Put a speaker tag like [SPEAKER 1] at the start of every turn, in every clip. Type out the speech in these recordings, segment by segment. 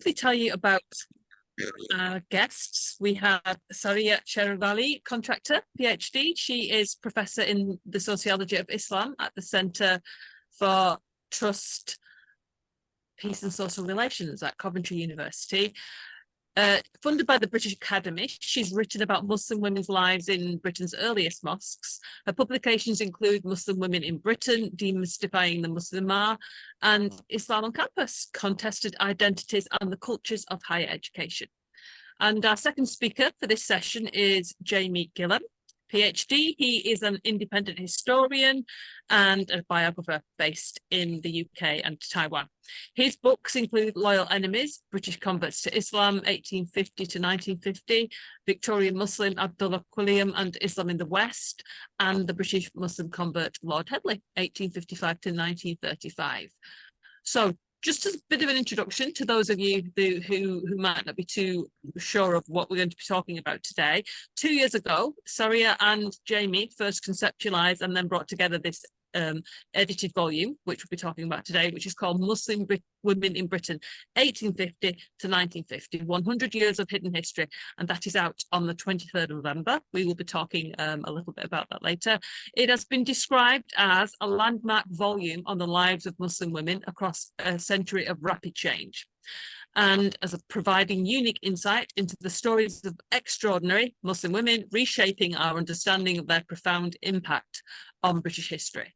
[SPEAKER 1] briefly tell you about our guests. We have Sariya Cheruvalil-Contractor, PhD. She is Professor in the Sociology of Islam at the Centre for Trust, Peace and Social Relations at Coventry University. Funded by the British Academy, she's written about Muslim women's lives in Britain's earliest mosques. Her publications include Muslim Women in Britain, Demystifying the Muslimah, and Islam on Campus, Contested Identities and the Cultures of Higher Education. And our second speaker for this session is Jamie Gilham, PhD. He is an independent historian and a biographer based in the UK and Taiwan. His books include Loyal Enemies, British Converts to Islam, 1850 to 1950, Victorian Muslim, Abdullah Quilliam and Islam in the West, and the British Muslim convert, Lord Headley, 1855 to 1935. So just as a bit of an introduction to those of you who might not be too sure of what we're going to be talking about today. 2 years ago, Sariya and Jamie first conceptualized and then brought together this edited volume, which we'll be talking about today, which is called Muslim Women in Britain, 1850 to 1950, 100 Years of Hidden History, and that is out on the 23rd of November. We will be talking a little bit about that later. It has been described as a landmark volume on the lives of Muslim women across a century of rapid change, and as providing unique insight into the stories of extraordinary Muslim women, reshaping our understanding of their profound impact on British history.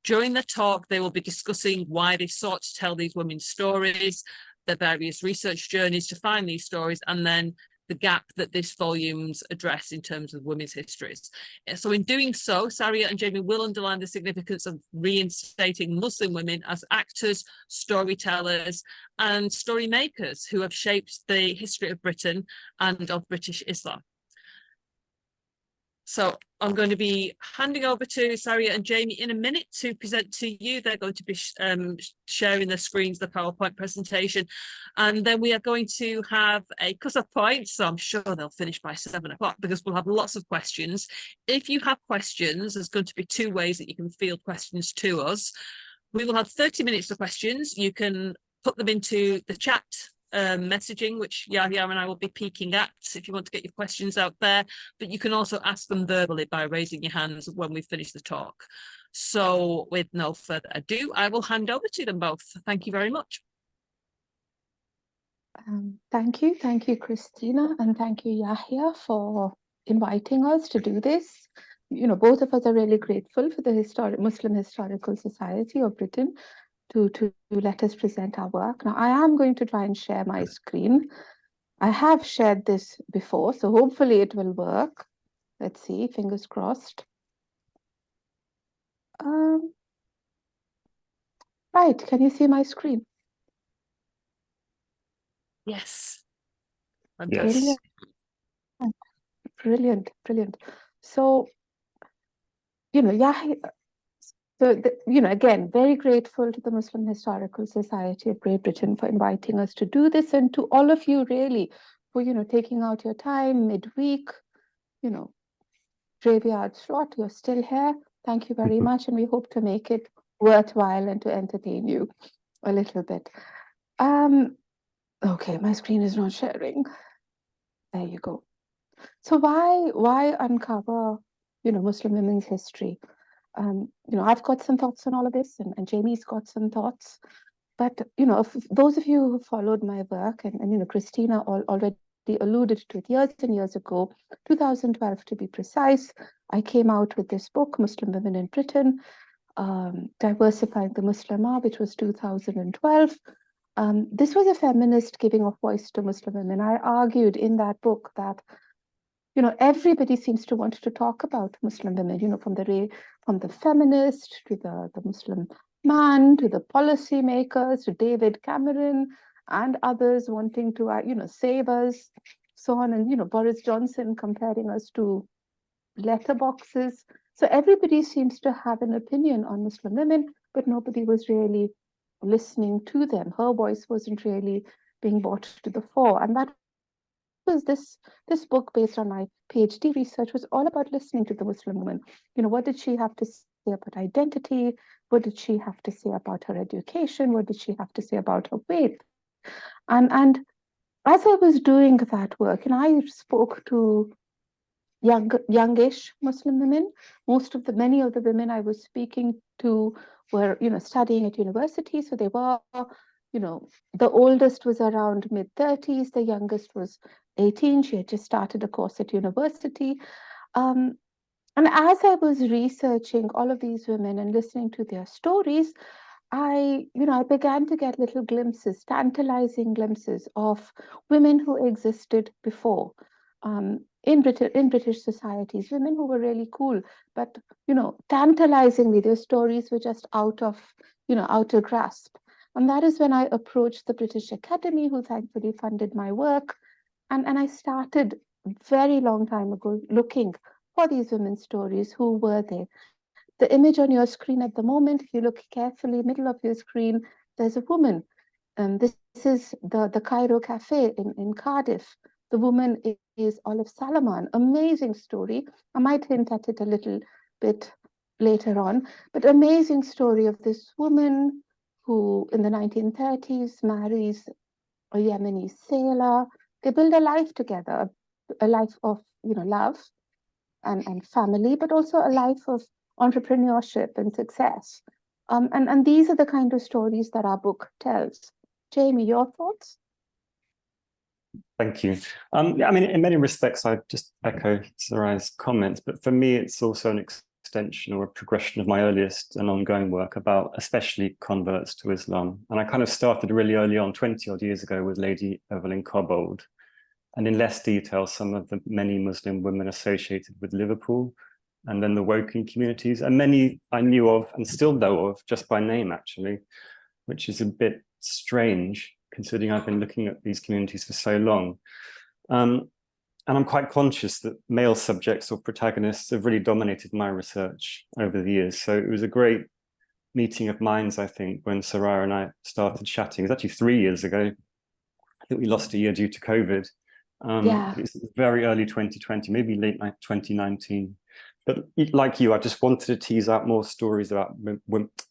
[SPEAKER 1] During the talk, they will be discussing why they sought to tell these women's stories, their various research journeys to find these stories, and then the gap that this volume's address in terms of women's histories. So in doing so, Sariya and Jamie will underline the significance of reinstating Muslim women as actors, storytellers, and storymakers who have shaped the history of Britain and of British Islam. So I'm going to be handing over to Sariya and Jamie in a minute to present to you. They're going to be sharing their screens, the PowerPoint presentation, and then we are going to have a cut-off point. So I'm sure they'll finish by 7 o'clock because we'll have lots of questions. If you have questions, there's going to be 2 ways that you can field questions to us. We will have 30 minutes for questions. You can put them into the chat messaging, which Yahya and I will be peeking at if you want to get your questions out there, but you can also ask them verbally by raising your hands when we finish the talk. So with no further ado, I will hand over to them both. Thank you very much.
[SPEAKER 2] Thank you, Christina, and thank you, Yahya, for inviting us to do this. You know, both of us are really grateful for the Muslim Historical Society of Britain to let us present our work. Now, I am going to try and share my screen. I have shared this before, so hopefully it will work. Let's see, fingers crossed. Right, can you see my screen?
[SPEAKER 1] Yes.
[SPEAKER 2] Yes. Brilliant. So, you know, Yahya, again, very grateful to the Muslim Historical Society of Great Britain for inviting us to do this, and to all of you really for, taking out your time midweek, graveyard short, you're still here. Thank you very much, and we hope to make it worthwhile and to entertain you a little bit. Okay, my screen is not sharing. There you go. So why uncover, Muslim women's history? I've got some thoughts on all of this, and Jamie's got some thoughts. But, if those of you who followed my work, and Christina already alluded to it years and years ago, 2012 to be precise, I came out with this book, Muslim Women in Britain, Diversifying the Muslimah, which was 2012. This was a feminist giving of voice to Muslim women. I argued in that book that everybody seems to want to talk about Muslim women, from the feminist to the Muslim man to the policy makers to David Cameron and others wanting to, save us, so on, and Boris Johnson comparing us to letterboxes. So everybody seems to have an opinion on Muslim women, but nobody was really listening to them. Her voice wasn't really being brought to the fore, and that was this book, based on my PhD research, was all about listening to the Muslim woman. What did she have to say about identity? What did she have to say about her education? What did she have to say about her faith? And as I was doing that work, and I spoke to youngish Muslim women. Many of the women I was speaking to were, studying at university. So they were, the oldest was around mid-30s, the youngest was 18. She had just started a course at university. And as I was researching all of these women and listening to their stories, I began to get little glimpses, tantalizing glimpses of women who existed before in British societies, women who were really cool, but tantalizingly, their stories were just out of outer grasp. And that is when I approached the British Academy, who thankfully funded my work, and I started very long time ago looking for these women's stories. Who were they? The image on your screen at the moment, if you look carefully, middle of your screen, there's a woman. This is the Cairo Cafe in Cardiff. The woman is Olive Salaman. Amazing story. I might hint at it a little bit later on, but amazing story of this woman who in the 1930s marries a Yemeni sailor. They build a life together, a life of love and family, but also a life of entrepreneurship and success. And these are the kind of stories that our book tells. Jamie, your thoughts?
[SPEAKER 3] Thank you. Yeah, I mean, in many respects, I just echo Sariya's comments, but for me, it's also an extension or a progression of my earliest and ongoing work about especially converts to Islam. And I kind of started really early on, 20 odd years ago, with Lady Evelyn Cobbold, and in less detail, some of the many Muslim women associated with Liverpool, and then the Woking communities, and many I knew of and still know of just by name, actually, which is a bit strange considering I've been looking at these communities for so long. And I'm quite conscious that male subjects or protagonists have really dominated my research over the years. So it was a great meeting of minds, I think, when Sariya and I started chatting. It was actually 3 years ago. I think we lost a year due to COVID.
[SPEAKER 2] Yeah.
[SPEAKER 3] It's very early 2020, maybe late 2019. But like you, I just wanted to tease out more stories about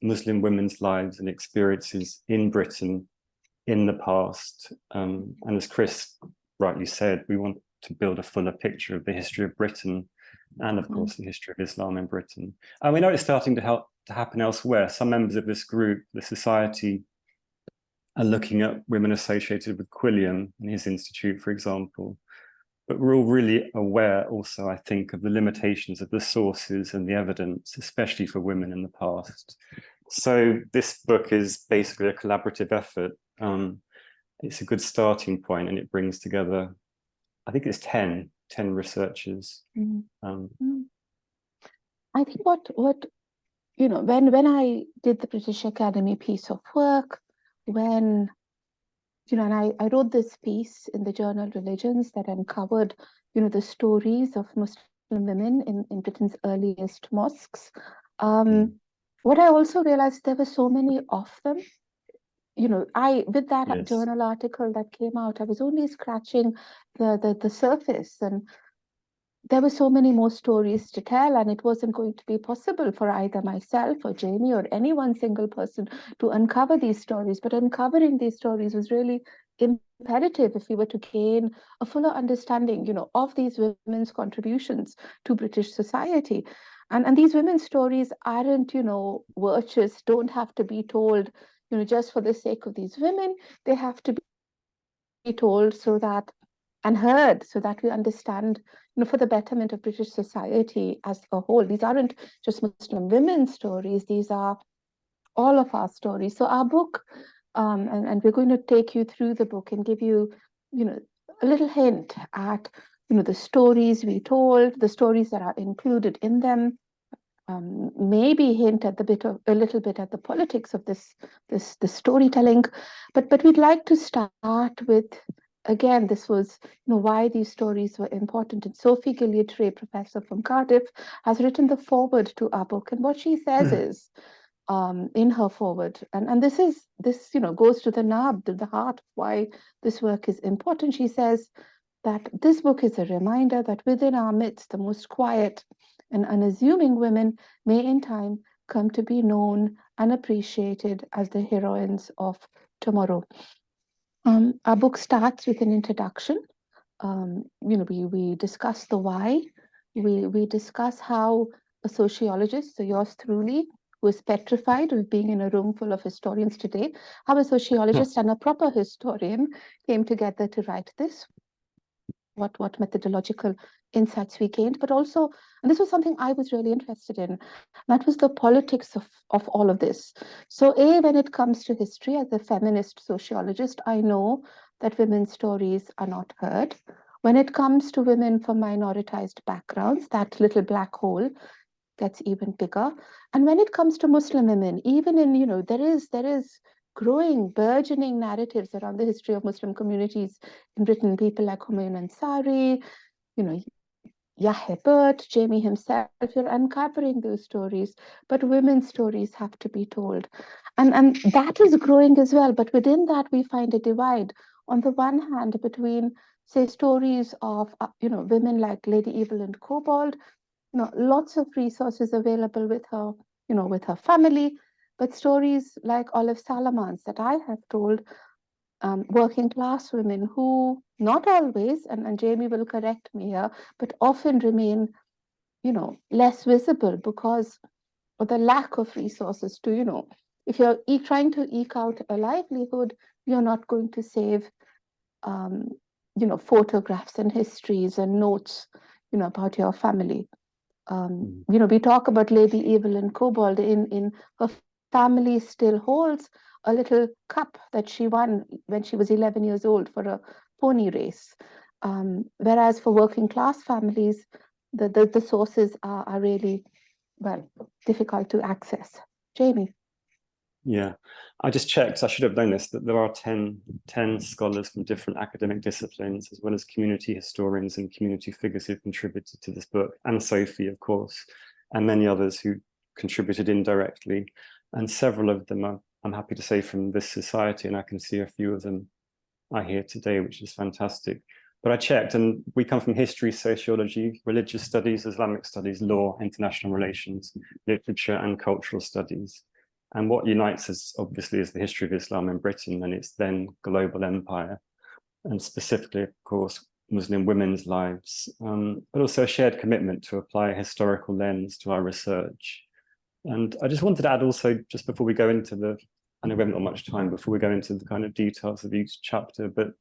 [SPEAKER 3] Muslim women's lives and experiences in Britain in the past. And as Chris rightly said, we want to build a fuller picture of the history of Britain and, of course, the history of Islam in Britain. And we know it's starting to happen elsewhere. Some members of this group, the society, are looking at women associated with Quilliam and his institute, for example. But we're all really aware also, I think, of the limitations of the sources and the evidence, especially for women in the past. So this book is basically a collaborative effort. It's a good starting point, and it brings together, I think it's 10 researchers.
[SPEAKER 2] I think what when I did the British Academy piece of work, when and I wrote this piece in the journal Religions that uncovered the stories of Muslim women in Britain's earliest mosques. What I also realized, there were so many of them. With that journal article that came out, I was only scratching the surface, and there were so many more stories to tell, and it wasn't going to be possible for either myself or Jamie or any one single person to uncover these stories. But uncovering these stories was really imperative if we were to gain a fuller understanding, of these women's contributions to British society. And these women's stories aren't, virtuous, don't have to be told, just for the sake of these women. They have to be told and heard so that we understand, for the betterment of British society as a whole. These aren't just Muslim women's stories, these are all of our stories. So our book, and we're going to take you through the book and give you, a little hint at, the stories we told, the stories that are included in them, maybe hint at a little bit at the politics of this storytelling, but we'd like to start with, again, this was why these stories were important. And Sophie Gilliard-Ray, professor from Cardiff, has written the foreword to our book, and what she says is, in her foreword, and this goes to the nub, to the heart of why this work is important. She says that this book is a reminder that within our midst, the most quiet and unassuming women may in time come to be known and appreciated as the heroines of tomorrow. Our book starts with an introduction. We discuss the why. We discuss how a sociologist, so yours truly, who is petrified of being in a room full of historians today, how a sociologist and a proper historian came together to write this. What methodological insights we gained, but also, and this was something I was really interested in, that was the politics of all of this. So when it comes to history, as a feminist sociologist, I know that women's stories are not heard. When it comes to women from minoritized backgrounds, that little black hole gets even bigger. And when it comes to Muslim women, even in, there is growing, burgeoning narratives around the history of Muslim communities in Britain, people like Humayun Ansari, Yahya Burt, Jamie himself, you're uncovering those stories, but women's stories have to be told. And that is growing as well, but within that we find a divide. On the one hand, between, say, stories of, women like Lady Evelyn Cobbold, lots of resources available with her, with her family, but stories like Olive Salaman's that I have told, working class women who not always, and Jamie will correct me here, but often remain, less visible because of the lack of resources to, if you're trying to eke out a livelihood, you're not going to save, photographs and histories and notes, about your family. We talk about Lady Evelyn Cobbold in her family still holds a little cup that she won when she was 11 years old for a pony race. Whereas for working class families, the sources are really, well, difficult to access. Jamie.
[SPEAKER 3] Yeah, I just checked, I should have known this, that there are 10 scholars from different academic disciplines, as well as community historians and community figures who contributed to this book, and Sophie, of course, and many others who contributed indirectly. And several of them are, I'm happy to say, from this society, and I can see a few of them are here today, which is fantastic. But I checked, and we come from history, sociology, religious studies, Islamic studies, law, international relations, literature, and cultural studies. And what unites us, obviously, is the history of Islam in Britain and its then global empire, and specifically, of course, Muslim women's lives, but also a shared commitment to apply a historical lens to our research. And I just wanted to add also, just before we go into I know we haven't got much time before we go into the kind of details of each chapter, but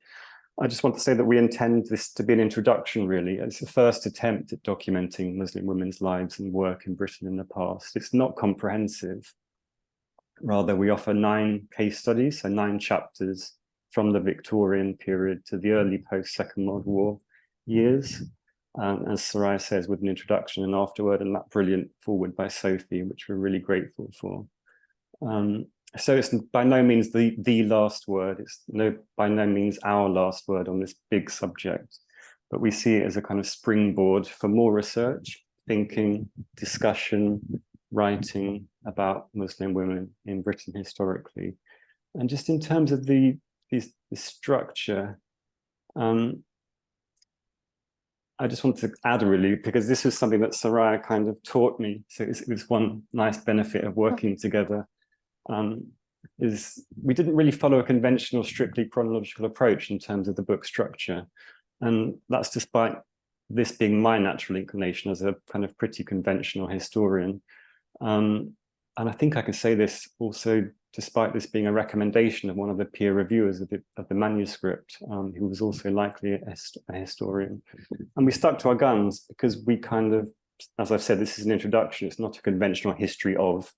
[SPEAKER 3] I just want to say that we intend this to be an introduction, really. It's the first attempt at documenting Muslim women's lives and work in Britain in the past. It's not comprehensive. Rather, we offer 9 case studies, so 9 chapters from the Victorian period to the early post-Second World War years, as Sariya says, with an introduction and afterward, and that brilliant foreword by Sophie, which we're really grateful for. So it's by no means the last word, it's by no means our last word on this big subject, but we see it as a kind of springboard for more research, thinking, discussion, writing about Muslim women in Britain historically. And just in terms of the structure, I just want to add, really, because this was something that Sariya kind of taught me. So it was one nice benefit of working together, is we didn't really follow a conventional, strictly chronological approach in terms of the book structure. And that's despite this being my natural inclination as a kind of pretty conventional historian. And I think I can say this also despite this being a recommendation of one of the peer reviewers of the manuscript, who was also likely a historian. And we stuck to our guns because we kind of, as I've said, this is an introduction, it's not a conventional history of ...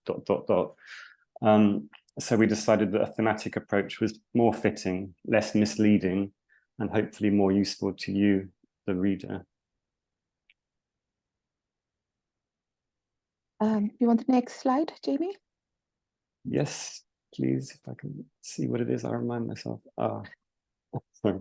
[SPEAKER 3] So we decided that a thematic approach was more fitting, less misleading, and hopefully more useful to you, the reader.
[SPEAKER 2] You want the next slide, Jamie?
[SPEAKER 3] Yes, please, if I can see what it is, I remind myself. Sorry.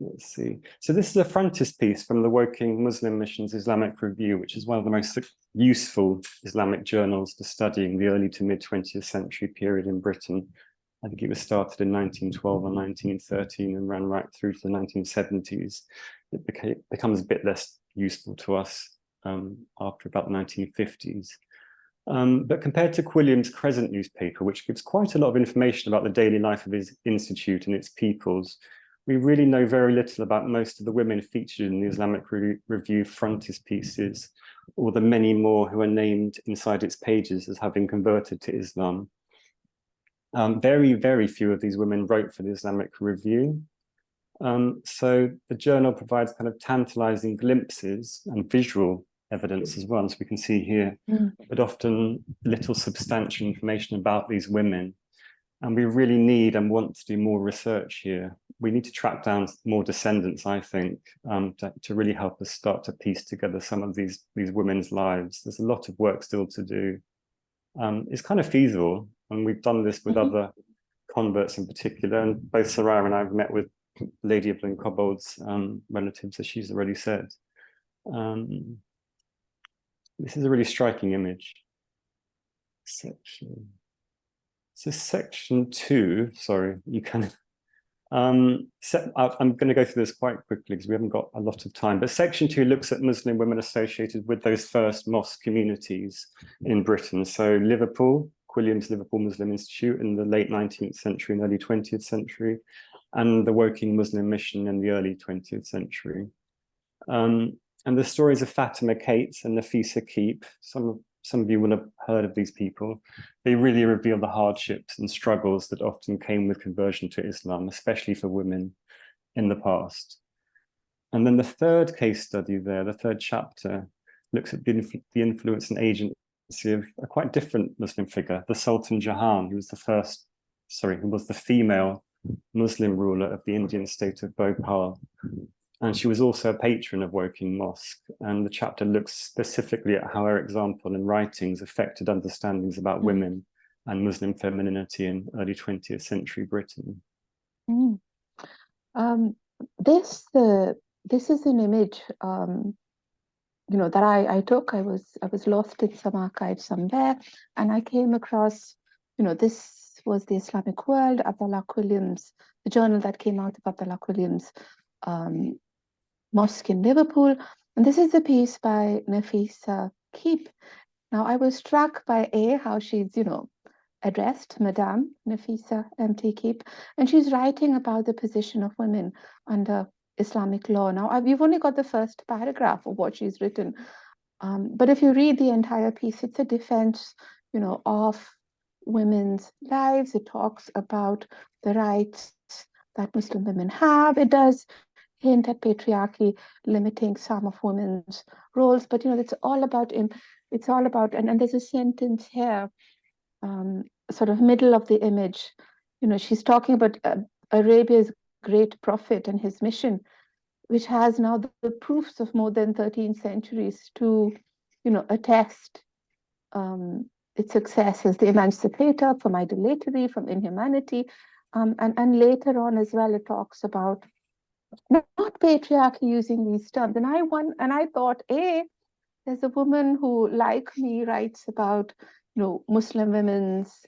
[SPEAKER 3] Let's see. So this is a frontispiece from the Woking Muslim Missions Islamic Review, which is one of the most useful Islamic journals for studying the early to mid 20th century period in Britain. I think it was started in 1912 or 1913 and ran right through to the 1970s. It becomes a bit less useful to us after about the 1950s. But compared to Quilliam's Crescent newspaper, which gives quite a lot of information about the daily life of his institute and its pupils, we really know very little about most of the women featured in the Islamic Review frontispieces, or the many more who are named inside its pages as having converted to Islam. Very, very few of these women wrote for the Islamic Review. So the journal provides kind of tantalizing glimpses and visual evidence as well, as we can see here, but often little substantial information about these women. And we really need and want to do more research here. We need to track down more descendants, I think, to really help us start to piece together some of these women's lives. There's a lot of work still to do. It's kind of feasible, and we've done this with other converts in particular, and both Sariya and I have met with Lady Evelyn Cobbold's relatives, as she's already said. This is a really striking image. So section 2, sorry, you can. I'm going to go through this quite quickly because we haven't got a lot of time. But section 2 looks at Muslim women associated with those first mosque communities in Britain. So Liverpool, Quilliam's Liverpool Muslim Institute in the late 19th century and early 20th century, and the Woking Muslim Mission in the early 20th century. And the stories of Fatima Cates and Nafisa Keep, some of you will have heard of these people. They really reveal the hardships and struggles that often came with conversion to Islam, especially for women in the past. And then the third case study there, the third chapter, looks at the influence and agency of a quite different Muslim figure, the Sultan Jahan, who was the female Muslim ruler of the Indian state of Bhopal. And she was also a patron of Woking Mosque. And the chapter looks specifically at how her example and writings affected understandings about women and Muslim femininity in early 20th century Britain.
[SPEAKER 2] This is an image, that I took. I was lost in some archive somewhere, and I came across, this was the Islamic World, Abdullah Quilliam's, the journal that came out of Abdullah Quilliam's mosque in Liverpool. And this is a piece by Nafisa Keep. Now, I was struck by how she's, addressed Madame Nafisa M.T. Keep, and she's writing about the position of women under Islamic law. Now, we've only got the first paragraph of what she's written, but if you read the entire piece, it's a defense, of women's lives. It talks about the rights that Muslim women have. It does hint at patriarchy limiting some of women's roles, but it's all about, and there's a sentence here, sort of middle of the image, she's talking about Arabia's great prophet and his mission, which has now the proofs of more than 13 centuries to, attest its success as the emancipator from idolatry, from inhumanity, and later on as well, it talks about not patriarchy using these terms. And I thought, there's a woman who, like me, writes about, Muslim women's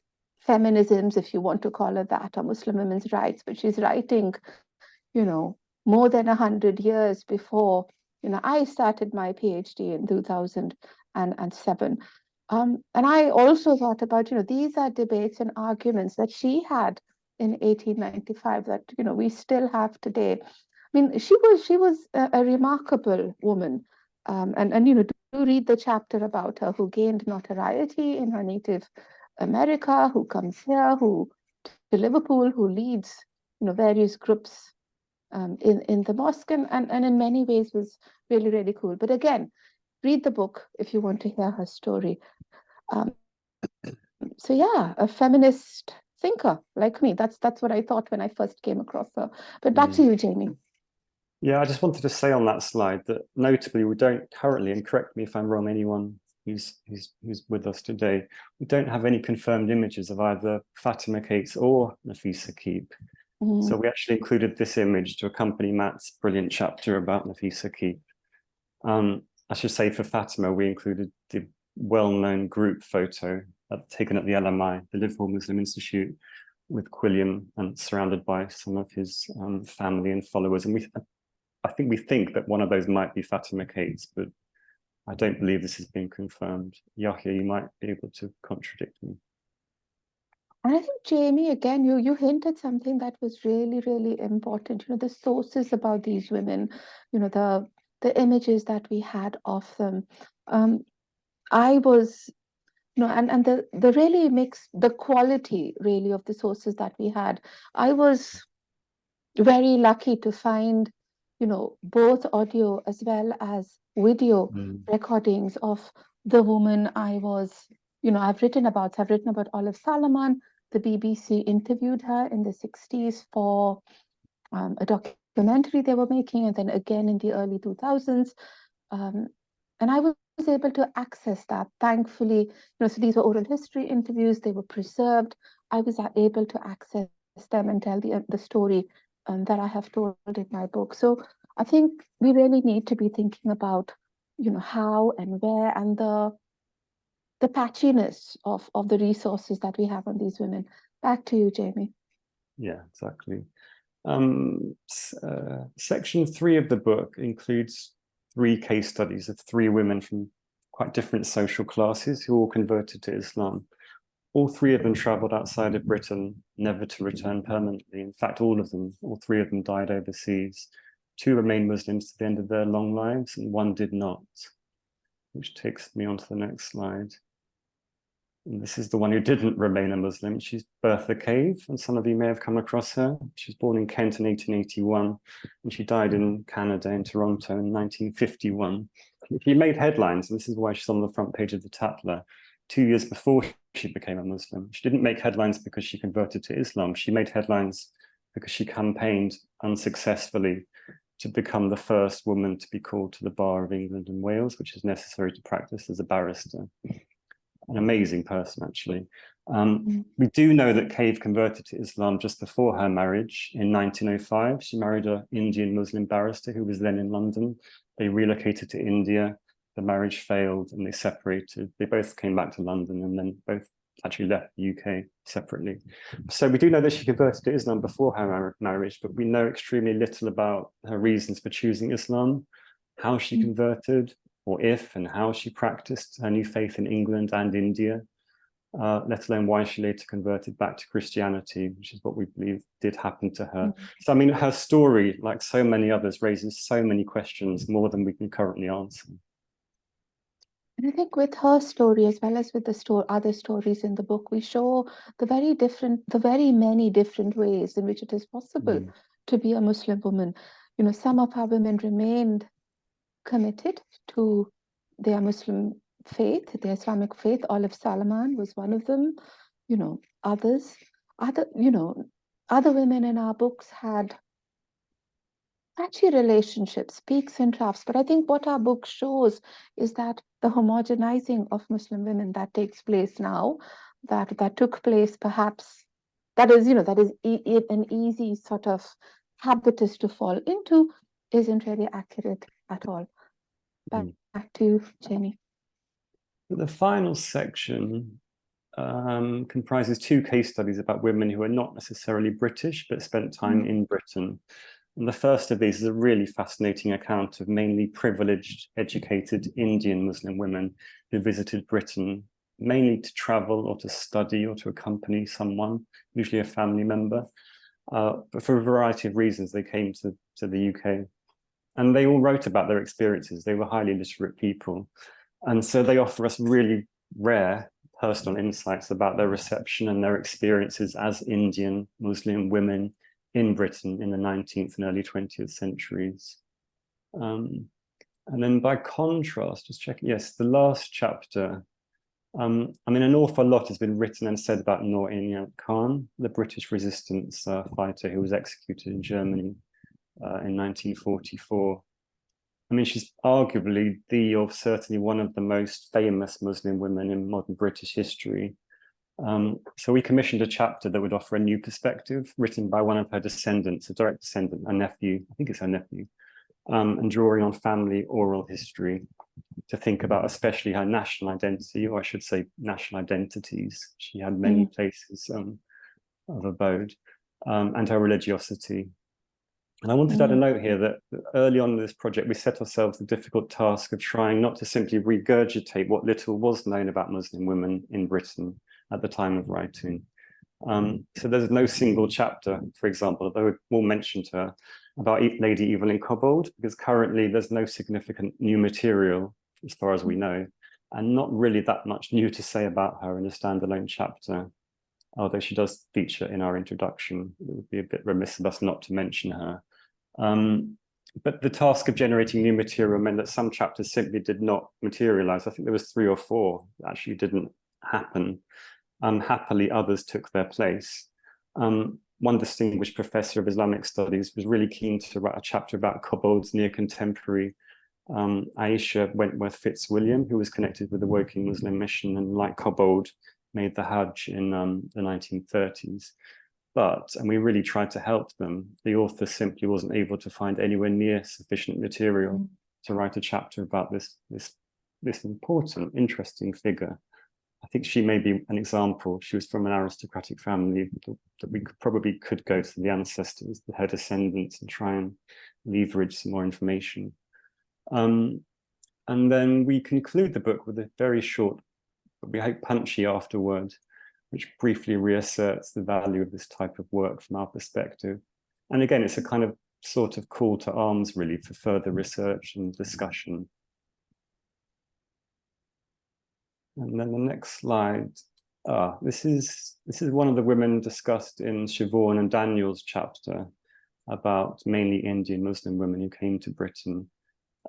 [SPEAKER 2] feminisms, if you want to call it that, or Muslim women's rights, but she's writing, more than 100 years before, I started my PhD in 2007. And I also thought about, these are debates and arguments that she had in 1895 that, we still have today. I mean, she was a remarkable woman, and do read the chapter about her, who gained notoriety in her native America, who comes here, to Liverpool, who leads various groups in the mosque, and in many ways was really, really cool. But again, read the book if you want to hear her story. So yeah, a feminist thinker like me. That's what I thought when I first came across her. But back to you, Jamie.
[SPEAKER 3] Yeah, I just wanted to say on that slide that notably we don't currently, and correct me if I'm wrong, anyone who's with us today, we don't have any confirmed images of either Fatima Cates or Nafisa Keep. So we actually included this image to accompany Matt's brilliant chapter about Nafisa Keep. I should say for Fatima, we included the well-known group photo taken at the LMI, the Liverpool Muslim Institute, with Quilliam and surrounded by some of his family and followers. And I think that one of those might be Fatima Cates, but I don't believe this has been confirmed. Yahya, you might be able to contradict me.
[SPEAKER 2] And I think, Jamie, again, you hinted something that was really, really important. The sources about these women, the images that we had of them. I was, and the really makes the quality really of the sources that we had. I was very lucky to find, both audio as well as video recordings of the woman I was, I've written about. I've written about Olive Salaman. The BBC interviewed her in the 60s for a documentary they were making, and then again in the early 2000s. And I was able to access that, thankfully. So these were oral history interviews. They were preserved. I was able to access them and tell the story that I have told in my book. So I think we really need to be thinking about, how and where, and the patchiness of the resources that we have on these women. Back to you, Jamie.
[SPEAKER 3] Yeah, exactly. Section 3 of the book includes 3 case studies of 3 women from quite different social classes who all converted to Islam. All 3 of them traveled outside of Britain, never to return permanently. In fact, all 3 of them died overseas. 2 remained Muslims to the end of their long lives, and 1 did not, which takes me on to the next slide. And this is the one who didn't remain a Muslim. She's Bertha Cave, and some of you may have come across her. She was born in Kent in 1881, and she died in Canada, in Toronto, in 1951. She made headlines, and this is why she's on the front page of the Tatler. 2 years before she became a Muslim. She didn't make headlines because she converted to Islam. She made headlines because she campaigned unsuccessfully to become the first woman to be called to the bar of England and Wales, which is necessary to practice as a barrister. An amazing person, actually. We do know that Cave converted to Islam just before her marriage in 1905. She married an Indian Muslim barrister who was then in London. They relocated to India. The marriage failed and they separated. They both came back to London and then both actually left the UK separately. So we do know that she converted to Islam before her marriage, but we know extremely little about her reasons for choosing Islam, how she converted, or if and how she practiced her new faith in England and India, let alone why she later converted back to Christianity, which is what we believe did happen to her. So, I mean, her story, like so many others, raises so many questions, more than we can currently answer.
[SPEAKER 2] And I think with her story, as well as with the other stories in the book, we show the very many different ways in which it is possible to be a Muslim woman. Some of our women remained committed to their Muslim faith, their Islamic faith. Olive Salaman was one of them. Other women in our books had patchy relationships, peaks and troughs. But I think what our book shows is that the homogenizing of Muslim women that takes place now, that took place perhaps, that is an easy sort of habitus to fall into, isn't really accurate at all. Back to you, Jamie.
[SPEAKER 3] The final section comprises 2 case studies about women who are not necessarily British, but spent time in Britain. And the first of these is a really fascinating account of mainly privileged, educated Indian Muslim women who visited Britain, mainly to travel or to study or to accompany someone, usually a family member. But for a variety of reasons, they came to the UK. And they all wrote about their experiences. They were highly literate people. And so they offer us really rare personal insights about their reception and their experiences as Indian Muslim women in Britain in the 19th and early 20th centuries. And then by contrast, just checking, yes, the last chapter, I mean, an awful lot has been written and said about Noor Inayat Khan, the British resistance fighter who was executed in Germany in 1944. I mean, she's arguably certainly one of the most famous Muslim women in modern British history. So we commissioned a chapter that would offer a new perspective, written by one of her descendants, a direct descendant, a nephew, I think it's her nephew, and drawing on family oral history to think about especially her national identity, or I should say national identities. She had many places of abode, and her religiosity. And I wanted to add a note here that early on in this project, we set ourselves the difficult task of trying not to simply regurgitate what little was known about Muslim women in Britain at the time of writing. So there's no single chapter, for example, although we'll mention her, about Lady Evelyn Cobbold, because currently there's no significant new material, as far as we know, and not really that much new to say about her in a standalone chapter, although she does feature in our introduction. It would be a bit remiss of us not to mention her. But the task of generating new material meant that some chapters simply did not materialize. I think there was 3 or 4 that actually didn't happen. Happily, others took their place. One distinguished professor of Islamic studies was really keen to write a chapter about Cobbold's near contemporary, Aisha Wentworth Fitzwilliam, who was connected with the Woking Muslim mission and, like Cobbold, made the Hajj in the 1930s. And we really tried to help them. The author simply wasn't able to find anywhere near sufficient material to write a chapter about this important, interesting figure. I think she may be an example. She was from an aristocratic family that we probably could go to the ancestors, her descendants, and try and leverage some more information. And then we conclude the book with a very short, but we hope punchy afterword, which briefly reasserts the value of this type of work from our perspective. And again, it's a kind of sort of call to arms, really, for further research and discussion. And then the next slide. This is one of the women discussed in Siobhan and Daniel's chapter about mainly Indian Muslim women who came to Britain.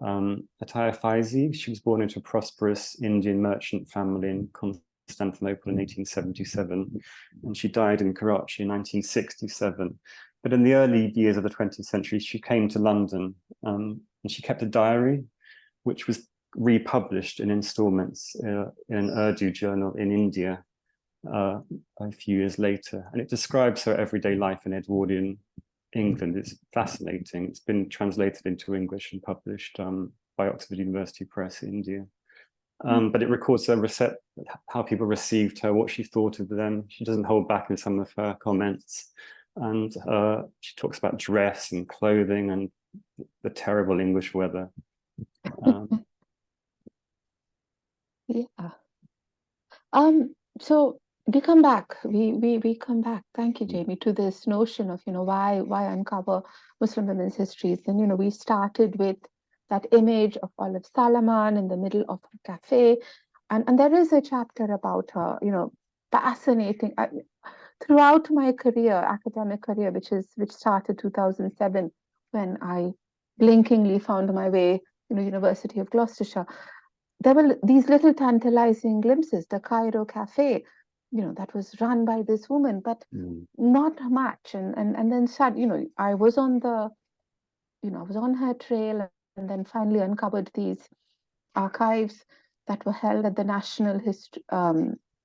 [SPEAKER 3] Ataya Faizi, she was born into a prosperous Indian merchant family in Constantinople in 1877, and she died in Karachi in 1967. But in the early years of the 20th century, she came to London, and she kept a diary, which was republished in installments in an Urdu journal in India a few years later. And it describes her everyday life in Edwardian England. It's fascinating. It's been translated into English and published by Oxford University Press, India. But it records how people received her, what she thought of them. She doesn't hold back in some of her comments. And she talks about dress and clothing and the terrible English weather.
[SPEAKER 2] Yeah. So we come back. We come back. Thank you, Jamie, to this notion of why uncover Muslim women's histories. And we started with that image of Olive Salaman in the middle of a cafe, and there is a chapter about her. Fascinating. Throughout my career, academic career, which started 2007, when I blinkingly found my way, University of Gloucestershire. There were these little tantalizing glimpses, the Cairo Cafe, that was run by this woman, but not much. And then I was on her trail, and then finally uncovered these archives that were held at the National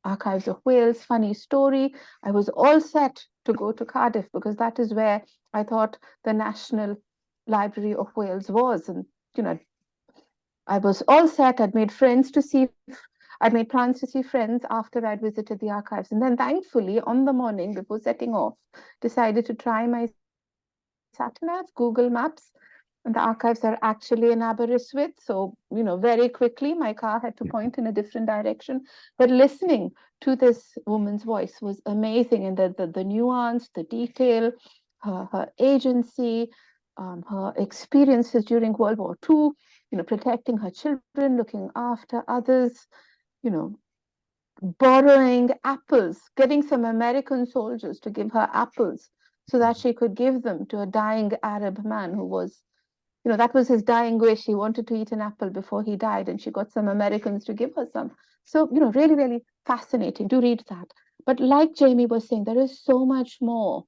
[SPEAKER 2] Archives of Wales. Funny story, I was all set to go to Cardiff because that is where I thought the National Library of Wales was. And, I was all set. I'd made plans to see friends after I'd visited the archives. And then thankfully, on the morning before setting off, decided to try my sat-nav, Google Maps. And the archives are actually in Aberystwyth. So, very quickly, my car had to point in a different direction. But listening to this woman's voice was amazing. And the nuance, the detail, her agency, her experiences during World War II, protecting her children, looking after others, borrowing apples, getting some American soldiers to give her apples so that she could give them to a dying Arab man who was, that was his dying wish. He wanted to eat an apple before he died, and she got some Americans to give her some. So, really, really fascinating. Do read that. But like Jamie was saying, there is so much more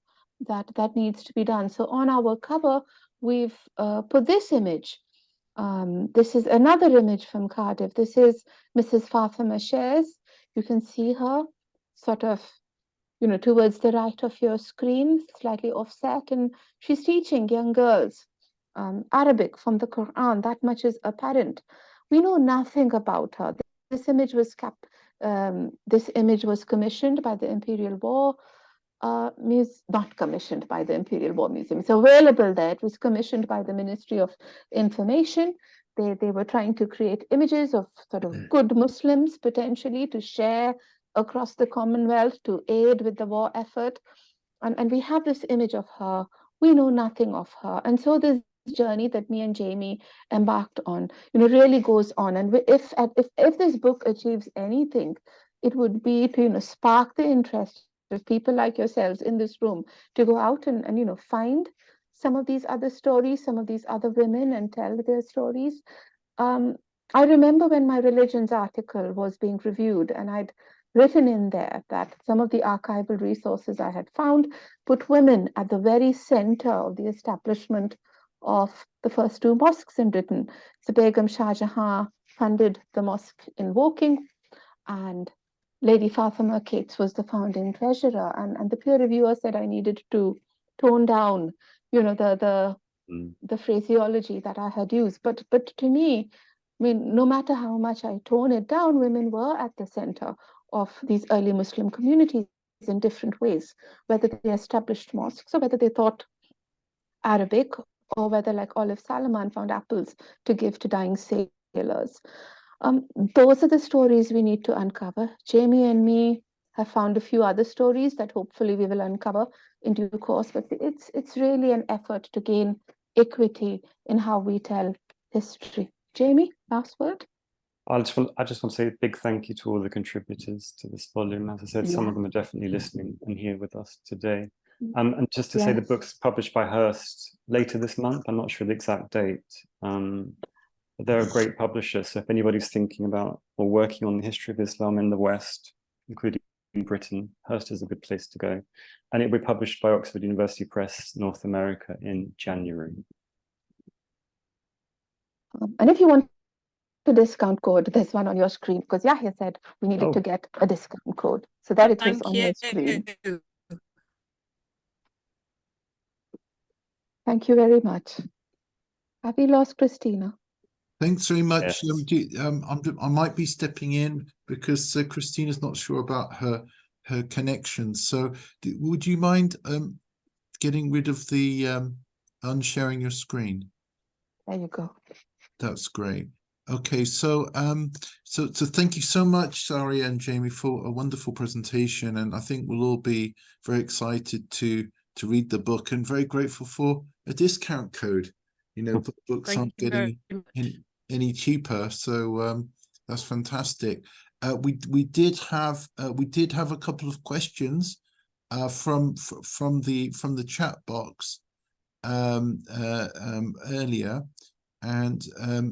[SPEAKER 2] that needs to be done. So on our cover, we've put this image. This is another image from Cardiff. This is Mrs. Fatima Shares. You can see her sort of, towards the right of your screen, slightly offset, and she's teaching young girls Arabic from the Quran. That much is apparent. We know nothing about her. This image was commissioned by the Imperial War not commissioned by the Imperial War Museum. It's available there. It was commissioned by the Ministry of Information. They were trying to create images of sort of good Muslims potentially to share across the Commonwealth to aid with the war effort. And we have this image of her. We know nothing of her. And so this journey that me and Jamie embarked on, really goes on. And if this book achieves anything, it would be to, spark the interest of people like yourselves in this room to go out and find some of these other stories, some of these other women, and tell their stories. I remember when my religions article was being reviewed, and I'd written in there that some of the archival resources I had found put women at the very center of the establishment of the first two mosques in Britain. So Begum Shah Jahan funded the mosque in Woking, and Lady Fatima Cates was the founding treasurer. And the peer reviewer said I needed to tone down, the phraseology that I had used. But to me, I mean, no matter how much I tone it down, women were at the center of these early Muslim communities in different ways, whether they established mosques or whether they taught Arabic, or whether, like Olive Salaman, found apples to give to dying sailors. Those are the stories we need to uncover. Jamie and me have found a few other stories that hopefully we will uncover in due course, but it's really an effort to gain equity in how we tell history. Jamie, last word?
[SPEAKER 3] I just want to say a big thank you to all the contributors to this volume. As I said, some of them are definitely listening and here with us today. And just to say, the book's published by Hearst later this month. I'm not sure the exact date. But they're a great publisher. So if anybody's thinking about or working on the history of Islam in the West, including Britain, Hearst is a good place to go. And it will be published by Oxford University Press North America in January.
[SPEAKER 2] And if you want a discount code, there's one on your screen, because Yahya said we needed to get a discount code. So that it is on your screen. Thank you very much. Have we lost Christina?
[SPEAKER 4] Thanks very much.
[SPEAKER 3] Yes.
[SPEAKER 4] I might be stepping in because Christina's not sure about her connection. So would you mind getting rid of the unsharing your screen?
[SPEAKER 2] There you go.
[SPEAKER 4] That's great. Okay, so so thank you so much, Sariya and Jamie, for a wonderful presentation, and I think we'll all be very excited to read the book, and very grateful for a discount code. Books aren't getting any cheaper, so that's fantastic. We did have a couple of questions from the chat box earlier. And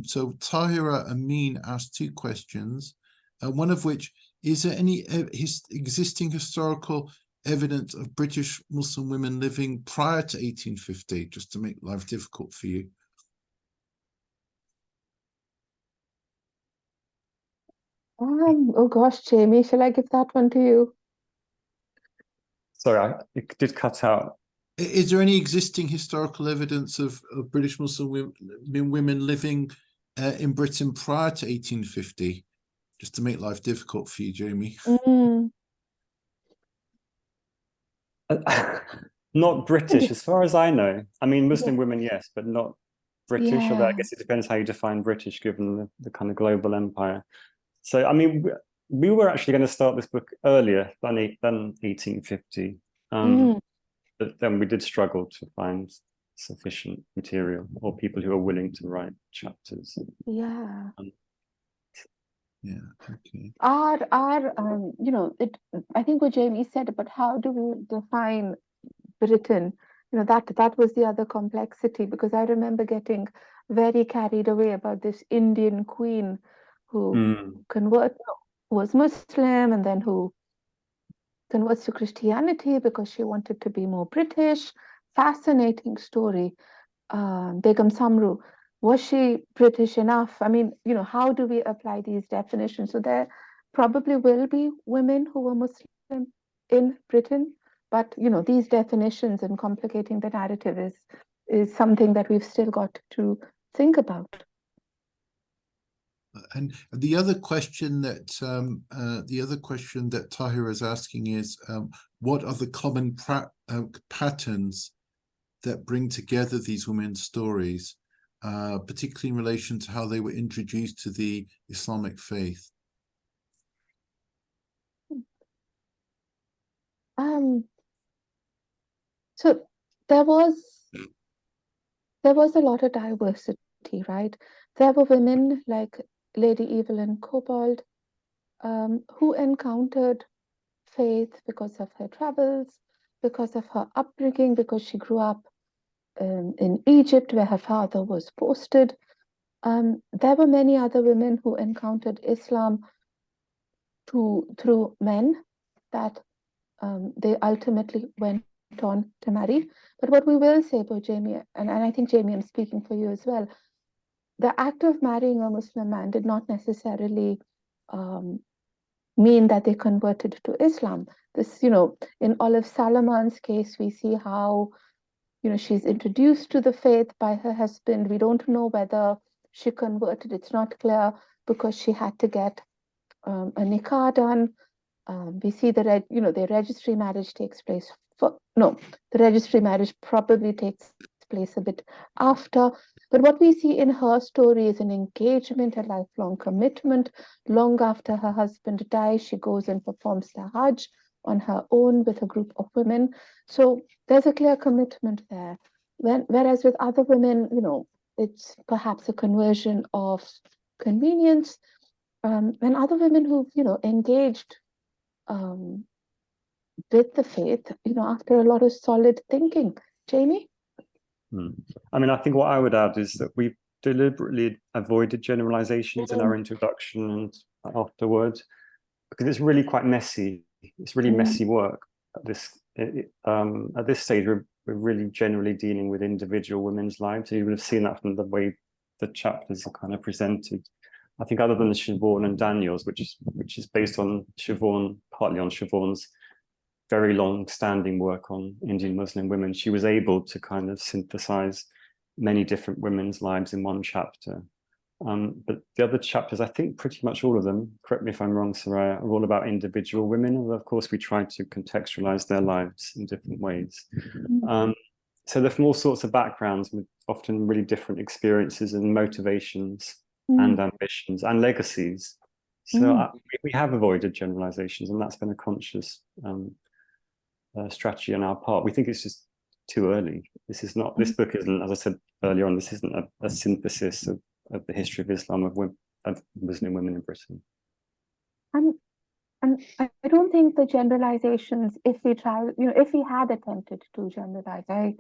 [SPEAKER 4] so Tahira Amin asked two questions, one of which, is there any existing historical evidence of British Muslim women living prior to 1850, just to make life difficult for you?
[SPEAKER 2] Oh gosh, Jamie, shall I give that one to you?
[SPEAKER 3] Sorry, it did cut out.
[SPEAKER 4] Is there any existing historical evidence of British Muslim women living in Britain prior to 1850? Just to make life difficult for you, Jamie.
[SPEAKER 3] Not British, as far as I know. I mean, Muslim women, yes, but not British. Although I guess it depends how you define British, given the kind of global empire. So, I mean, we were actually going to start this book earlier than 1850. But then we did struggle to find sufficient material or people who are willing to write chapters.
[SPEAKER 2] Yeah.
[SPEAKER 4] Okay.
[SPEAKER 2] I think what Jamie said about how do we define Britain, that was the other complexity, because I remember getting very carried away about this Indian queen who was Muslim, and then who converts to Christianity because she wanted to be more British. Fascinating story. Begum Samru, was she British enough? I mean, how do we apply these definitions? So there probably will be women who were Muslim in Britain, but these definitions and complicating the narrative is something that we've still got to think about.
[SPEAKER 4] And the other question that Tahira is asking is, what are the common patterns that bring together these women's stories, particularly in relation to how they were introduced to the Islamic faith?
[SPEAKER 2] So there was a lot of diversity, right? There were women like Lady Evelyn Cobbold, who encountered faith because of her travels, because of her upbringing, because she grew up in Egypt, where her father was posted. There were many other women who encountered Islam through men that they ultimately went on to marry. But what we will say about Jamie, and I think, Jamie, I'm speaking for you as well, the act of marrying a Muslim man did not necessarily mean that they converted to Islam. This, in Olive Salaman's case, we see how, she's introduced to the faith by her husband. We don't know whether she converted. It's not clear because she had to get a nikah done. We see that, the registry marriage takes place the registry marriage probably takes place a bit after. But what we see in her story is an engagement, a lifelong commitment. Long after her husband dies, she goes and performs the Hajj on her own with a group of women. So there's a clear commitment there. Whereas with other women, it's perhaps a conversion of convenience. And other women who, engaged with the faith, after a lot of solid thinking. Jamie?
[SPEAKER 3] I mean, I think what I would add is that we've deliberately avoided generalizations in our introduction and afterwards, because it's really quite messy. It's really messy work. At this stage, we're really generally dealing with individual women's lives. You would have seen that from the way the chapters are kind of presented. I think other than Siobhan and Daniel's, which is based on Siobhan, partly on Siobhan's very long-standing work on Indian Muslim women, she was able to kind of synthesize many different women's lives in one chapter. But the other chapters, I think pretty much all of them, correct me if I'm wrong, Sariya, are all about individual women. And of course, we try to contextualize their lives in different ways. So they're from all sorts of backgrounds with often really different experiences and motivations and ambitions and legacies. So we have avoided generalizations, and that's been a conscious strategy on our part. We think it's just too early. This book isn't, as I said earlier on, this isn't a synthesis of the history of Islam, of Muslim women in Britain.
[SPEAKER 2] And I don't think the generalizations, if we had attempted to generalize,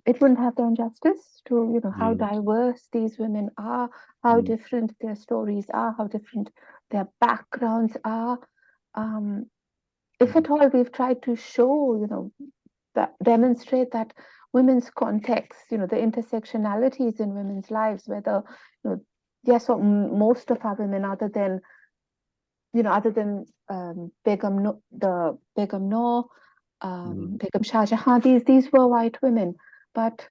[SPEAKER 2] it wouldn't have done justice to, how diverse these women are, how different their stories are, how different their backgrounds are. If at all, we've tried to show, that demonstrate that women's context, the intersectionalities in women's lives, whether, yes, or most of our women, other than Begum Noor, Begum Shah Jahan, these were white women. But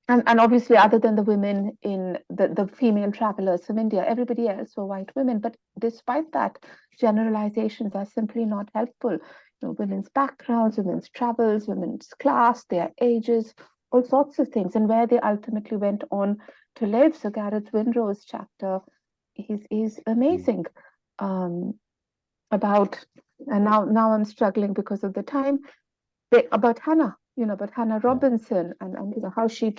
[SPEAKER 2] and obviously, other than the women in the female travelers from India, everybody else were white women. But despite that, generalizations are simply not helpful. Women's backgrounds, women's travels, women's class, their ages, all sorts of things, and where they ultimately went on to live. So Gareth Windrow's chapter is amazing. About, and now I'm struggling because of the time, about Hannah. But Hannah Robinson and how she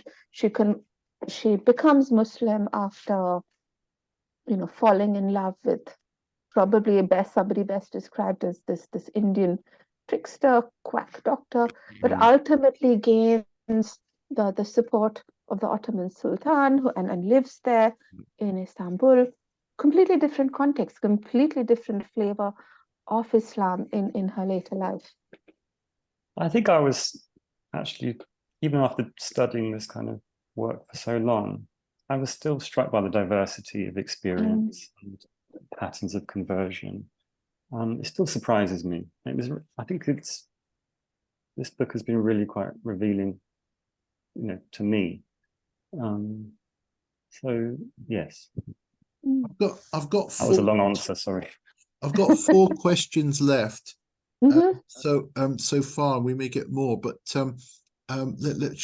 [SPEAKER 2] becomes Muslim after falling in love with probably somebody best described as this Indian trickster, quack doctor, but ultimately gains the support of the Ottoman Sultan and lives there in Istanbul. Completely different context, completely different flavor of Islam in her later life.
[SPEAKER 3] I think I was actually, even after studying this kind of work for so long, I was still struck by the diversity of experience and patterns of conversion. It still surprises me. I think this book has been really quite revealing, to me. So yes.
[SPEAKER 4] I've got
[SPEAKER 3] that was a long answer, sorry.
[SPEAKER 4] I've got 4 questions left. So far, we may get more, but shall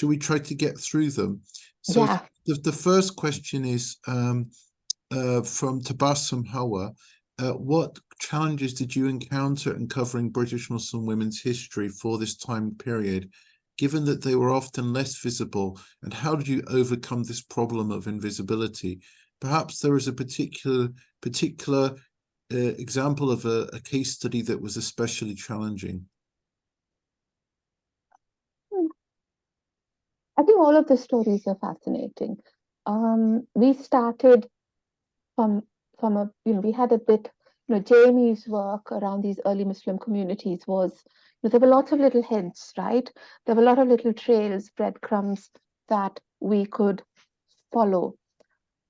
[SPEAKER 4] we try to get through them? So
[SPEAKER 2] Yeah.
[SPEAKER 4] the first question is from Tabassum Hawa. What challenges did you encounter in covering British Muslim women's history for this time period, given that they were often less visible, and how did you overcome this problem of invisibility? Perhaps there is a particular example of a case study that was especially challenging.
[SPEAKER 2] I think all of the stories are fascinating. We started from a, we had a bit, Jamie's work around these early Muslim communities was, there were lots of little hints, right? There were a lot of little trails, breadcrumbs that we could follow.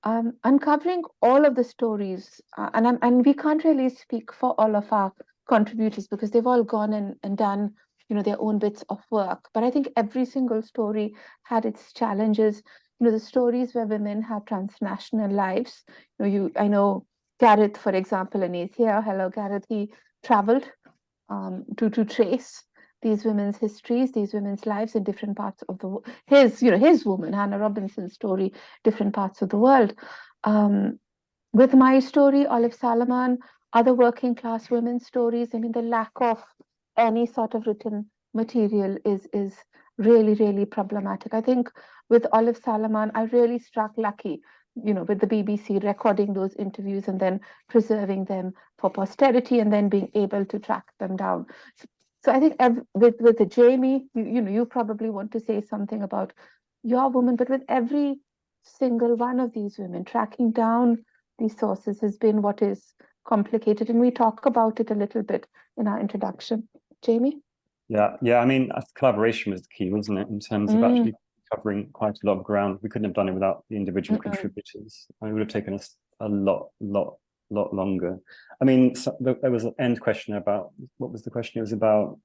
[SPEAKER 2] Uncovering all of the stories, and we can't really speak for all of our contributors because they've all gone and done, their own bits of work. But I think every single story had its challenges. The stories where women have transnational lives. I know Gareth, for example, and he's here. Hello, Gareth. He traveled to trace these women's histories, these women's lives in different parts of the world. His woman, Hannah Robinson's story, different parts of the world. With my story, Olive Salaman, other working class women's stories, I mean, the lack of any sort of written material is really, really problematic. I think with Olive Salaman, I really struck lucky, with the BBC recording those interviews and then preserving them for posterity and then being able to track them down. So I think with the Jamie, you probably want to say something about your woman, but with every single one of these women, tracking down these sources has been what is complicated. And we talk about it a little bit in our introduction. Jamie?
[SPEAKER 3] Yeah. I mean, collaboration was the key, wasn't it? In terms of actually covering quite a lot of ground. We couldn't have done it without the individual contributors. It would have taken us a lot longer. I mean, there was an end question about, what was the question? It was about,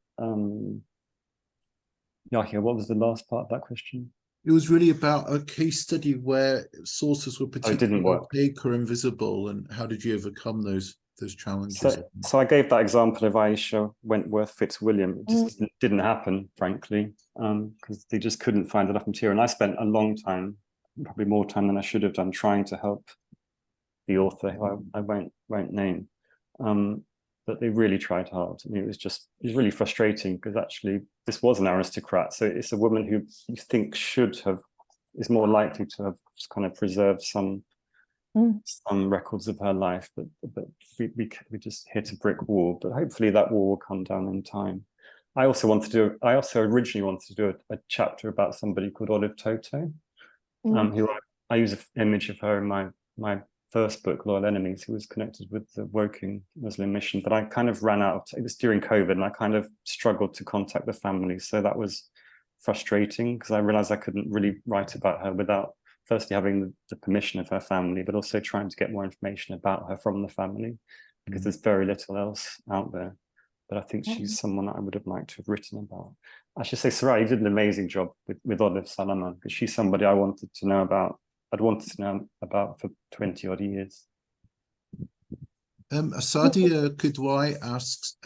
[SPEAKER 3] Yahya, what was the last part of that question?
[SPEAKER 4] It was really about a case study where sources were particularly opaque or invisible, and how did you overcome those challenges?
[SPEAKER 3] So I gave that example of Aisha Wentworth Fitzwilliam. It just didn't happen, frankly, because they just couldn't find enough material. And I spent a long time, probably more time than I should have done, trying to help the author, who I won't name. But they really tried hard. I mean, it was really frustrating because actually this was an aristocrat. So it's a woman who you think is more likely to have kind of preserved some records of her life, but we just hit a brick wall. But hopefully that wall will come down in time. I also originally wanted to do a chapter about somebody called Olive Toto, who I use an image of her in my first book, Loyal Enemies, who was connected with the Woking Muslim mission. But I kind of ran out. It was during COVID, and I kind of struggled to contact the family. So that was frustrating because I realized I couldn't really write about her without firstly having the permission of her family, but also trying to get more information about her from the family, because there's very little else out there. But I think she's someone that I would have liked to have written about. I should say, Sariya, you did an amazing job with Olive Salaman, because she's somebody I'd wanted to know about for 20 odd years.
[SPEAKER 4] Sadia Kudwai asks,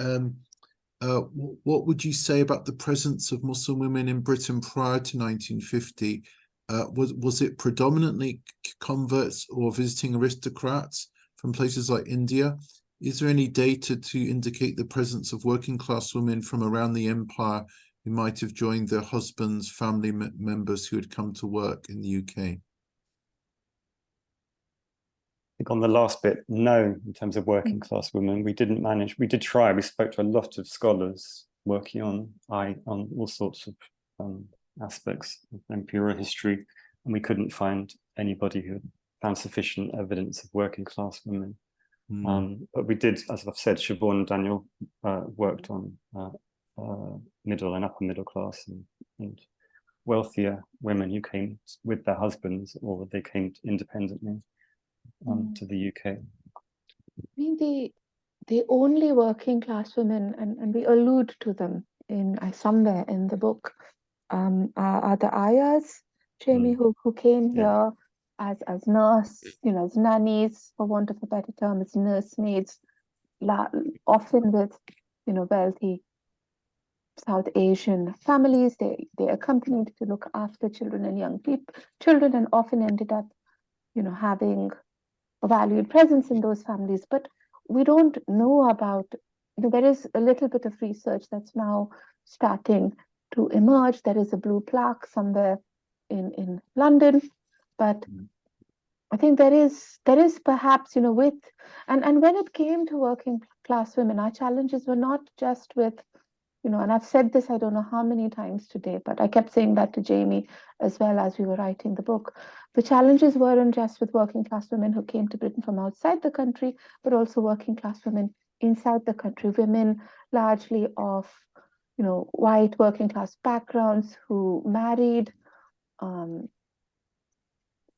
[SPEAKER 4] what would you say about the presence of Muslim women in Britain prior to 1950? Was it predominantly converts or visiting aristocrats from places like India? Is there any data to indicate the presence of working class women from around the empire who might have joined their husbands, family members who had come to work in the UK?
[SPEAKER 3] I think on the last bit, no, in terms of working class women, we didn't manage. We did try. We spoke to a lot of scholars working on all sorts of aspects of imperial history, and we couldn't find anybody who found sufficient evidence of working class women. But we did, as I've said, Siobhan and Daniel worked on middle and upper middle class and wealthier women who came with their husbands, or they came independently to the UK.
[SPEAKER 2] I mean, the only working class women, and we allude to them in somewhere in the book, are the ayahs, Jamie, who came here as nurse, as nannies, for want of a better term, as nursemaids, often with wealthy South Asian families. They accompanied to look after children and young people, children, and often ended up, having a valued presence in those families. But we don't know about, there is a little bit of research that's now starting to emerge. There is a blue plaque somewhere in London, but I think there is perhaps, with, and when it came to working class women, our challenges were not just with, and I've said this, I don't know how many times today, but I kept saying that to Jamie as well as we were writing the book. The challenges weren't just with working class women who came to Britain from outside the country, but also working class women inside the country, women largely of, white working class backgrounds who married,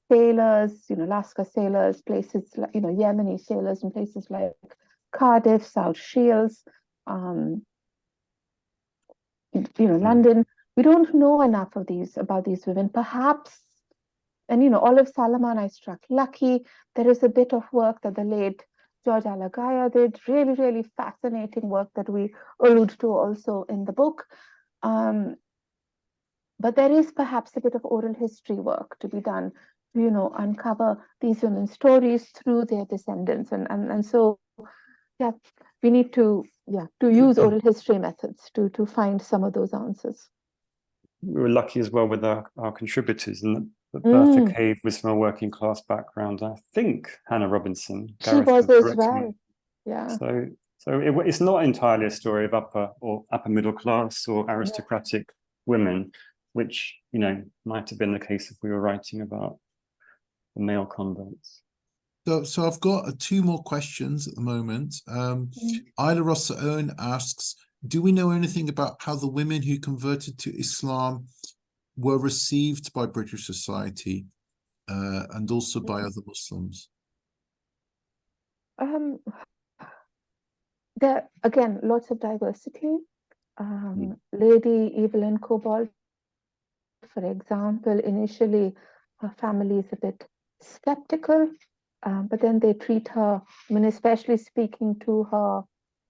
[SPEAKER 2] sailors, Alaska sailors, places like, Yemeni sailors in places like Cardiff, South Shields, London. We don't know enough about these women, perhaps. And, Olive Salaman, I struck lucky. There is a bit of work that the late George Alagaya did, really, really fascinating work that we allude to also in the book. But there is perhaps a bit of oral history work to be done to, uncover these women's stories through their descendants. And so, yeah, we need to use oral history methods to find some of those answers.
[SPEAKER 3] We were lucky as well with our contributors, and Bertha Cave was from a working class background. I think Hannah Robinson.
[SPEAKER 2] She was as well. Yeah.
[SPEAKER 3] So it's not entirely a story of upper middle class or aristocratic women, which might have been the case if we were writing about the male converts.
[SPEAKER 4] So I've got two more questions at the moment. Isla Rossa Owen asks, do we know anything about how the women who converted to Islam were received by British society and also by other Muslims?
[SPEAKER 2] There, again, lots of diversity. Lady Evelyn Cobalt, for example, initially her family is a bit skeptical, but then they treat her, especially speaking to her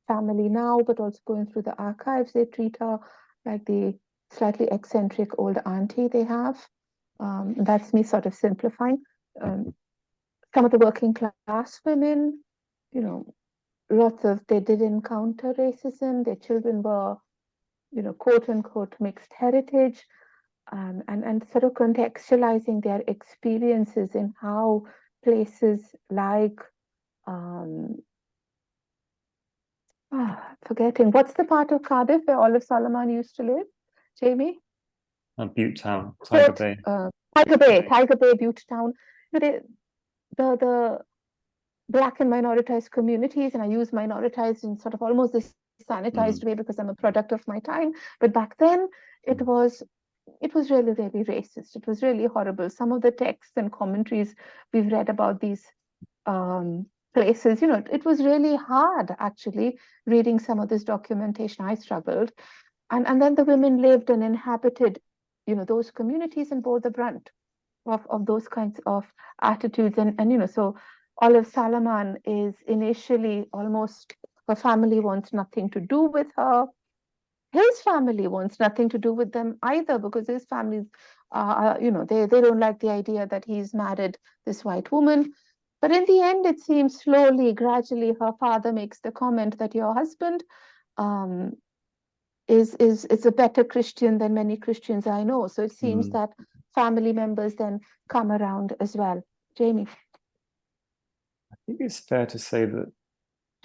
[SPEAKER 2] family now, but also going through the archives, they treat her like the slightly eccentric old auntie they have. That's me sort of simplifying. Some of the working class women, they did encounter racism. Their children were, quote unquote, mixed heritage, and sort of contextualizing their experiences in how places like, forgetting, what's the part of Cardiff where Olive Salaman used to live, Jamie?
[SPEAKER 3] Butte Town, Tiger Bay.
[SPEAKER 2] Tiger Bay, Butte Town. The Black and minoritized communities, and I use minoritized in sort of almost this sanitized way because I'm a product of my time. But back then, it was really, really racist. It was really horrible. Some of the texts and commentaries we've read about these places, it was really hard actually reading some of this documentation. I struggled. And then the women lived and inhabited, those communities and bore the brunt of those kinds of attitudes. And so Olive Salaman is initially almost, her family wants nothing to do with her. His family wants nothing to do with them either, because his families, they don't like the idea that he's married this white woman. But in the end, it seems slowly, gradually, her father makes the comment that your husband is a better Christian than many Christians I know. So it seems that family members then come around as well. Jamie?
[SPEAKER 3] I think it's fair to say that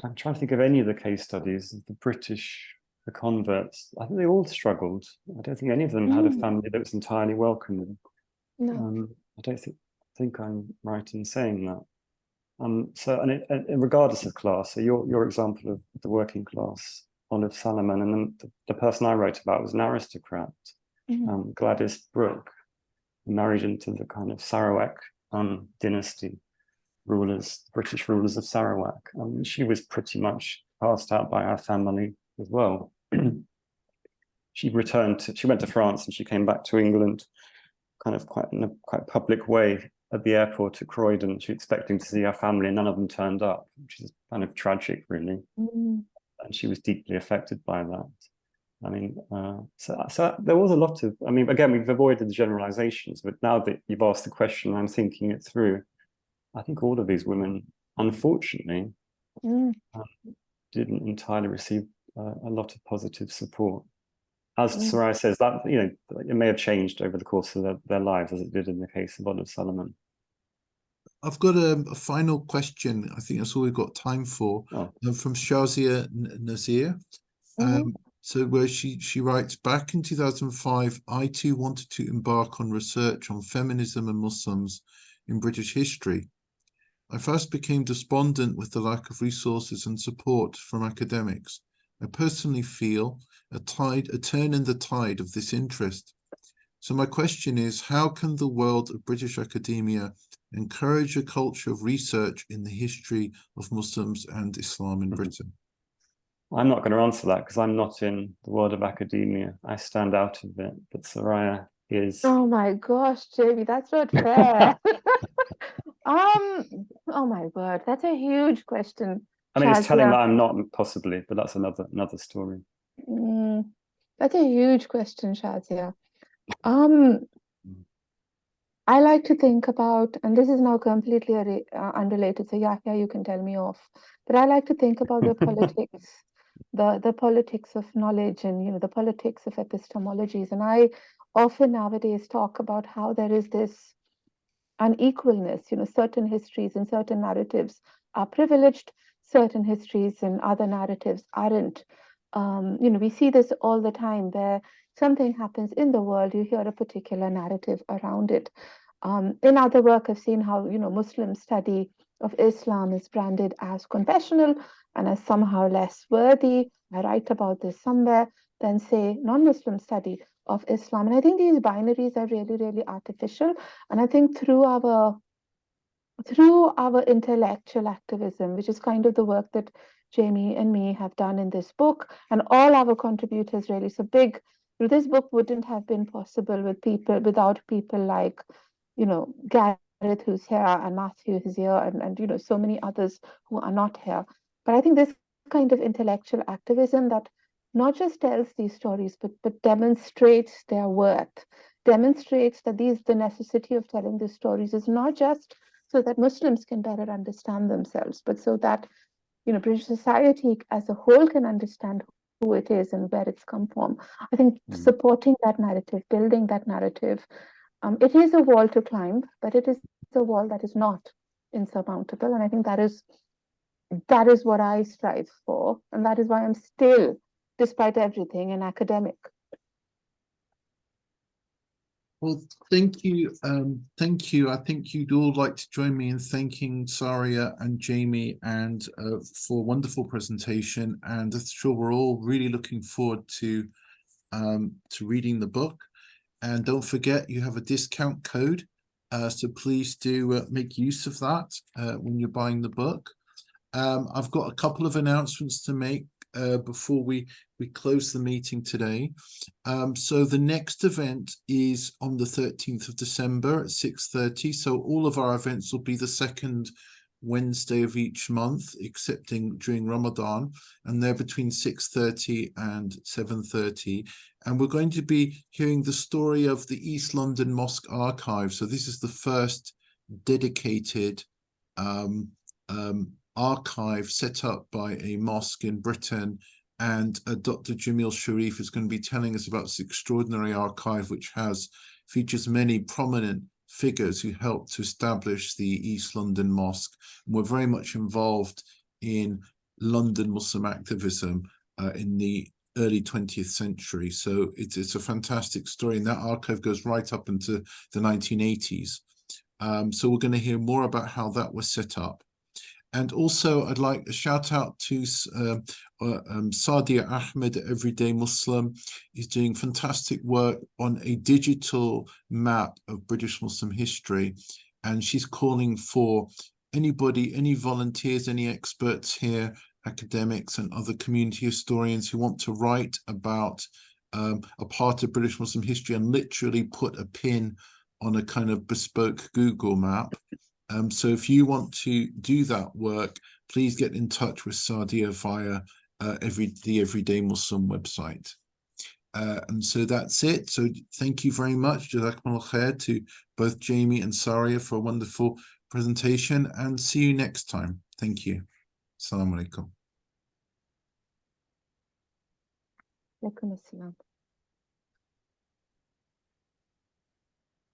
[SPEAKER 3] I'm trying to think of any of the case studies of the British, the converts. I think they all struggled. I don't think any of them had a family that was entirely welcoming.
[SPEAKER 2] No.
[SPEAKER 3] I don't think I'm right in saying that. And regardless of class, so your example of the working class, Olive Salaman, and then the person I wrote about was an aristocrat, Gladys Brooke, married into the kind of Sarawak dynasty rulers, British rulers of Sarawak. She was pretty much cast out by her family as well. She went to France and she came back to England kind of in a quite public way at the airport at Croydon. She was expecting to see her family and none of them turned up, which is kind of tragic, really. And she was deeply affected by that. I mean, so there was a lot of, I mean, again, we've avoided the generalizations, but now that you've asked the question, I'm thinking it through. I think all of these women, unfortunately, didn't entirely receive a lot of positive support. As Sariya says, that, you know, it may have changed over the course of their lives, as it did in the case of Olive Solomon.
[SPEAKER 4] I've got a final question. I think that's all we've got time for. From Shazia Nazir. So where she writes, back in 2005, I too wanted to embark on research on feminism and Muslims in British history. I first became despondent with the lack of resources and support from academics. I personally feel a turn in the tide of this interest. So my question is, how can the world of British academia encourage a culture of research in the history of Muslims and Islam in Britain?
[SPEAKER 3] I'm not going to answer that because I'm not in the world of academia. I stand out of it, but Sariya is.
[SPEAKER 2] Oh my gosh, Jamie, that's not fair. Oh my word, that's a huge question.
[SPEAKER 3] I mean, it's telling
[SPEAKER 2] Shazia.
[SPEAKER 3] that I'm not, possibly, but that's another story.
[SPEAKER 2] That's a huge question, Shazia. I like to think about, and this is now completely unrelated, so yeah, you can tell me off. But I like to think about the politics, the politics of knowledge, and you know, the politics of epistemologies. And I often nowadays talk about how there is this unequalness. You know, certain histories and certain narratives are privileged, certain histories and other narratives aren't. You know, we see this all the time where something happens in the world, you hear a particular narrative around it. In other work, I've seen how, you know, Muslim study of Islam is branded as confessional and as somehow less worthy. I write about this somewhere, than say non-Muslim study of Islam. And I think these binaries are really, really artificial. And I think through our intellectual activism, which is kind of the work that Jamie and me have done in this book, and all our contributors really, so big, this book wouldn't have been possible without people like, you know, Gareth, who's here, and Matthew, who's here, and you know, so many others who are not here. But I think this kind of intellectual activism that not just tells these stories, but demonstrates their worth, demonstrates that the necessity of telling these stories is not just so that Muslims can better understand themselves, but so that, you know, British society as a whole can understand who it is and where it's come from. I think supporting that narrative, building that narrative, it is a wall to climb, but it is a wall that is not insurmountable. And I think that is what I strive for. And that is why I'm still, despite everything, an academic.
[SPEAKER 4] Well, thank you. Thank you. I think you'd all like to join me in thanking Sariya and Jamie and for a wonderful presentation. And I'm sure we're all really looking forward to reading the book. And don't forget, you have a discount code. So please do make use of that when you're buying the book. I've got a couple of announcements to make before we close the meeting today. So the next event is on the 13th of December at 6:30. So all of our events will be the second Wednesday of each month, excepting during Ramadan, and they're between 6:30 and 7:30. And we're going to be hearing the story of the East London Mosque Archive. So this is the first dedicated archive set up by a mosque in Britain, and Dr. Jamil Sharif is going to be telling us about this extraordinary archive, which features many prominent figures who helped to establish the East London Mosque and were very much involved in London Muslim activism in the early 20th century. So it's a fantastic story, and that archive goes right up into the 1980s. So we're going to hear more about how that was set up. And also, I'd like a shout out to Sadia Ahmed, Everyday Muslim. He's doing fantastic work on a digital map of British Muslim history. And she's calling for anybody, any volunteers, any experts here, academics and other community historians who want to write about a part of British Muslim history and literally put a pin on a kind of bespoke Google map. So if you want to do that work, please get in touch with Sadia via the Everyday Muslim website. And so that's it. So thank you very much, Jazakumullah khair, to both Jamie and Sariya for a wonderful presentation, and see you next time. Thank you. Assalamu alaikum.
[SPEAKER 2] Alaikum assalam.